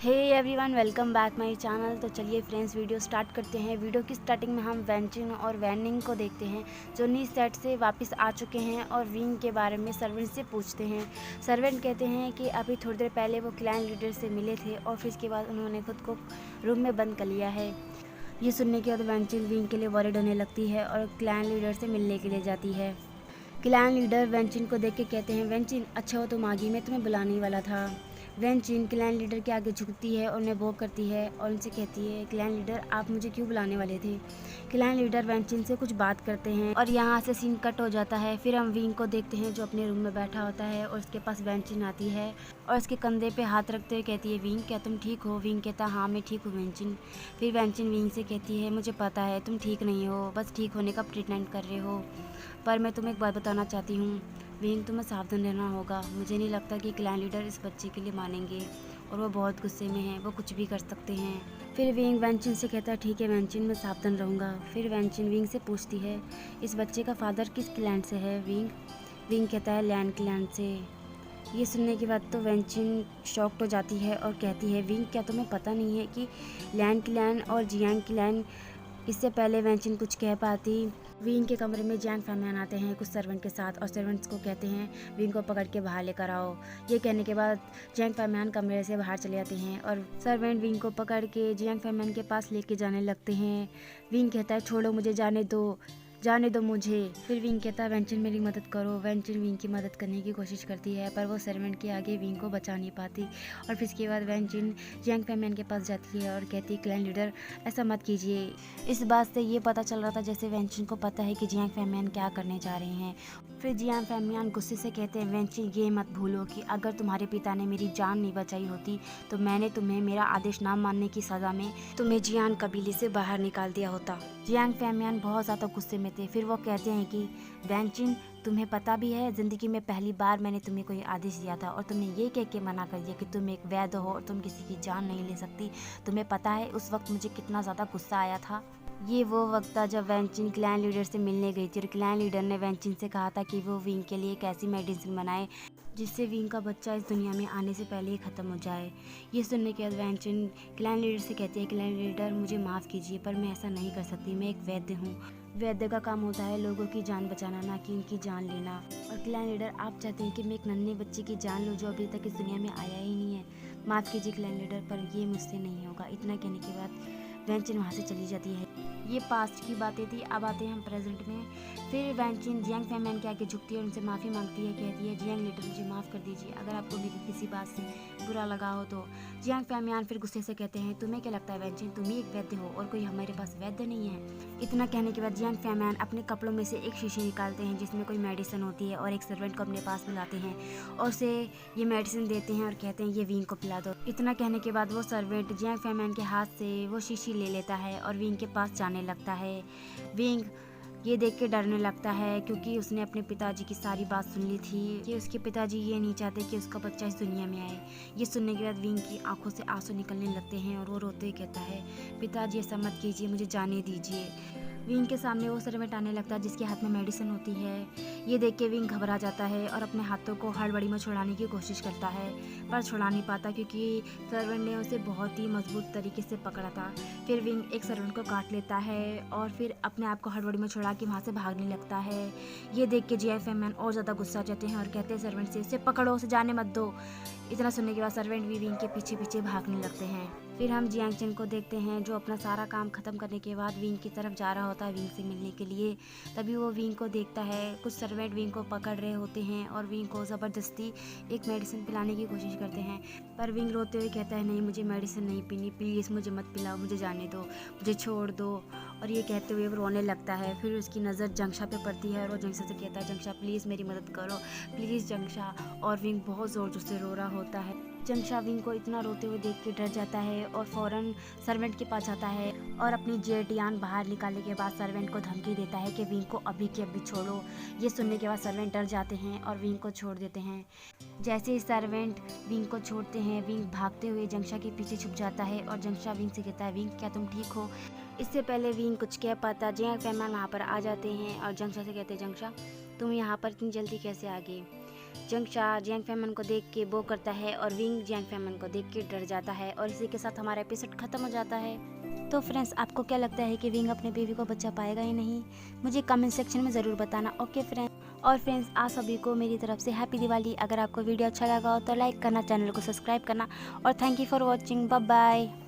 Hey everyone, welcome back my channel. तो चलिए friends, video start करते हैं। वीडियो की स्टार्टिंग में हम वेंचिन और वैनिंग को देखते हैं, जो नी सेट से वापस आ चुके हैं और विंग के बारे में सर्वेंट से पूछते हैं। सर्वेंट कहते हैं कि अभी थोड़ी देर पहले वो क्लाइंट लीडर से मिले थे और फिर इसके बाद उन्होंने खुद को रूम में बंद कर लिया है। ये सुनने के बाद वेंचिन विंग के लिए वरीड होने लगती है और क्लाइंट लीडर से मिलने के लिए जाती है। क्लाइंट लीडर वेंचिन को देख के कहते हैं, वेंचिन अच्छा हो तुम आ गई, मैं तुम्हें बुलाने ही वाला था। वेंचिन क्लाइंट लीडर के आगे झुकती है और उन्हें वो करती है और उनसे कहती है, क्लाइंट लीडर आप मुझे क्यों बुलाने वाले थे। क्लाइंट लीडर वेंचिन से कुछ बात करते हैं और यहाँ से सीन कट हो जाता है। फिर हम विंग को देखते हैं जो अपने रूम में बैठा होता है और उसके पास वेंचिन आती है और उसके कंधे पे हाथ रखते हुए कहती है, विंग क्या तुम ठीक हो। विंग कहता हाँ मैं ठीक हूँ वेंचिन। फिर वेंचिन विंग से कहती है, मुझे पता है तुम ठीक नहीं हो, बस ठीक होने का प्रिटेंड कर रहे हो, पर मैं तुम्हें एक बात बताना चाहती हूँ विंग, तुम्हें सावधान रहना होगा। मुझे नहीं लगता कि क्लाइंट लीडर इस बच्चे के लिए मानेंगे और वो बहुत गुस्से में हैं, वो कुछ भी कर सकते हैं। फिर विंग वेंचिन से कहता है, ठीक है वेंचिन, मैं सावधान रहूँगा। फिर वेंचिन विंग से पूछती है, इस बच्चे का फादर किस क्लैंड से है। विंग कहता है लैंड क्लैंड से। ये सुनने के बाद तो वेंचिन शॉक्ड हो जाती है और कहती है, विंग क्या तुम्हें पता नहीं है कि लैंड क्लैन और जियांग क्लैन। इससे पहले वेंचिन कुछ कह पाती, विंग के कमरे में जियांग फैमियान आते हैं कुछ सर्वेंट के साथ और सर्वेंट्स को कहते हैं विंग को पकड़ के बाहर लेकर आओ। ये कहने के बाद जियांग फैमियान कमरे से बाहर चले जाते हैं और सर्वेंट विंग को पकड़ के जियांग फैमियान के पास लेके जाने लगते हैं। विंग कहता है, छोड़ो मुझे, जाने दो मुझे। फिर विंग कहता है, वेंचिन मेरी मदद करो। वेंचिन विंग की मदद करने की कोशिश करती है पर वो सर्वेंट के आगे विंग को बचा नहीं पाती और फिर इसके बाद वेंचिन जियांग फैमियान के पास जाती है और कहती है, क्लैन लीडर ऐसा मत कीजिए। इस बात से ये पता चल रहा था जैसे वेंचिन को पता है कि जियांग फैमियान क्या करने जा रहे हैं। फिर जियांग फैमियान गुस्से से कहते हैं, वेंचिन ये मत भूलो कि अगर तुम्हारे पिता ने मेरी जान नहीं बचाई होती तो मैंने तुम्हें मेरा आदेश ना मानने की सज़ा में तुम्हें जियांग कबीले से बाहर निकाल दिया होता। जियांग फैमियान बहुत ज़्यादा गुस्से में थे। फिर वो कहते हैं कि वेंचिन तुम्हें पता भी है, ज़िंदगी में पहली बार मैंने तुम्हें कोई आदेश दिया था और तुमने ये कह के मना कर दिया कि तुम एक वैद्य हो और तुम किसी की जान नहीं ले सकती। तुम्हें पता है उस वक्त मुझे कितना ज़्यादा गुस्सा आया था। ये वो वक्त था जब वेंचिन क्लैन लीडर से मिलने गई थी और क्लैन लीडर ने वेंचिन से कहा था कि वो विंग के लिए एक ऐसी मेडिसिन बनाए जिससे विंग का बच्चा इस दुनिया में आने से पहले ही ख़त्म हो जाए। ये सुनने के बाद वेंचिन क्लैन लीडर से कहती है, क्लैन लीडर मुझे माफ़ कीजिए पर मैं ऐसा नहीं कर सकती, मैं एक वैद्य हूँ। वैद्य का काम होता है लोगों की जान बचाना, ना कि उनकी जान लेना। और क्लैन लीडर आप चाहते हैं कि मैं एक नन्हे बच्चे की जान लूँ जो अभी तक इस दुनिया में आया ही नहीं है। माफ़ कीजिए क्लैन लीडर, पर ये मुझसे नहीं होगा। इतना कहने के बाद वेंचिन वहाँ से चली जाती है। ये पास्ट की बातें थी, अब आते हैं हम प्रेजेंट में। फिर वेंचिन जियांग फैमियान के आगे झुकती है और उनसे माफ़ी मांगती है, कहती है, जियांग लीडर मुझे माफ़ कर दीजिए अगर आपको मेरी किसी बात से बुरा लगा हो तो। जियांग फैमियान फिर गुस्से से कहते हैं, तुम्हें क्या लगता है वेंचिन, तुम ही एक वैद्य हो और कोई हमारे पास वैद्य नहीं है। इतना कहने के बाद जियांग फैमियान अपने कपड़ों में से एक शीशी निकालते हैं जिसमें कोई मेडिसिन होती है और एक सर्वेंट को अपने पास बुलाते हैं और उसे ये मेडिसिन देते हैं और कहते हैं ये विंग को पिला दो। इतना कहने के बाद वो सर्वेंट जियांग फैमियान के हाथ से वो शीशी ले लेता है और विंग के पास जाने लगता है। विंग ये देख के डरने लगता है क्योंकि उसने अपने पिताजी की सारी बात सुन ली थी कि उसके पिताजी ये नहीं चाहते कि उसका बच्चा इस दुनिया में आए। ये सुनने के बाद विंग की आंखों से आंसू निकलने लगते हैं और वो रोते हुए कहता है, पिताजी ऐसा मत कीजिए, मुझे जाने दीजिए। विंग के सामने वो सर्वेंट आने लगता है जिसके हाथ में मेडिसिन होती है। ये देख के विंग घबरा जाता है और अपने हाथों को हड़बड़ी में छुड़ाने की कोशिश करता है पर छुड़ा नहीं पाता क्योंकि सर्वेंट ने उसे बहुत ही मजबूत तरीके से पकड़ा था। फिर विंग एक सर्वेंट को काट लेता है और फिर अपने आप को हड़बड़ी में छुड़ा के वहाँ से भागने लगता है। ये देख के जियांग फैमियान और ज़्यादा गुस्सा हो जाते हैं और कहते हैं सर्वेंट से, उसे पकड़ो, उसे जाने मत दो। इतना सुनने के बाद सर्वेंट भी विंग के पीछे पीछे भागने लगते हैं। फिर हम जियांग चेन को देखते हैं जो अपना सारा काम खत्म करने के बाद विंग की तरफ जा रहा होता है विंग से मिलने के लिए। तभी वो विंग को देखता है, कुछ सर्वेंट विंग को पकड़ रहे होते हैं और विंग को ज़बरदस्ती एक मेडिसिन पिलाने की कोशिश करते हैं पर विंग रोते हुए कहता है, नहीं मुझे मेडिसिन नहीं पीनी, प्लीज़ मुझे मत पिलाओ, मुझे जाने दो, मुझे छोड़ दो। और ये कहते हुए वो रोने लगता है। फिर उसकी नज़र जंक्षा पे पड़ती है और वो जंक्षा से कहता है, जंक्षा प्लीज़ मेरी मदद करो, प्लीज़ जंक्षा। और विंग बहुत ज़ोर जोर से रो रहा होता है। जंक्षा विंग को इतना रोते हुए देख के डर जाता है और फ़ौरन सर्वेंट के पास जाता है और अपनी जेटियान बाहर निकालने के बाद सर्वेंट को धमकी देता है कि विंग को अभी के अभी छोड़ो। ये सुनने के बाद सर्वेंट डर जाते हैं और विंग को छोड़ देते हैं। जैसे ही सर्वेंट विंग को छोड़ते हैं, विंग भागते हुए जंक्षा के पीछे छुप जाता है और जंक्षा विंग से कहता है, विंग क्या तुम ठीक हो। इससे पहले विंग कुछ कह पाता, जियांग फैमियान वहाँ पर आ जाते हैं और जंक्षा से कहते हैं, जंक्षा तुम यहाँ पर इतनी जल्दी कैसे आ गई। जियांग फैमन को देख के बो करता है और विंग जियांग फैमन को देख के डर जाता है और इसी के साथ हमारा एपिसोड ख़त्म हो जाता है। तो फ्रेंड्स, आपको क्या लगता है कि विंग अपने बेबी को बचा पाएगा या नहीं? मुझे कमेंट सेक्शन में ज़रूर बताना। ओके फ्रेंड्स, और फ्रेंड्स आप सभी को मेरी तरफ से हैप्पी दिवाली। अगर आपको वीडियो अच्छा लगा हो तो लाइक करना, चैनल को सब्सक्राइब करना और thank you for watching. Bye bye.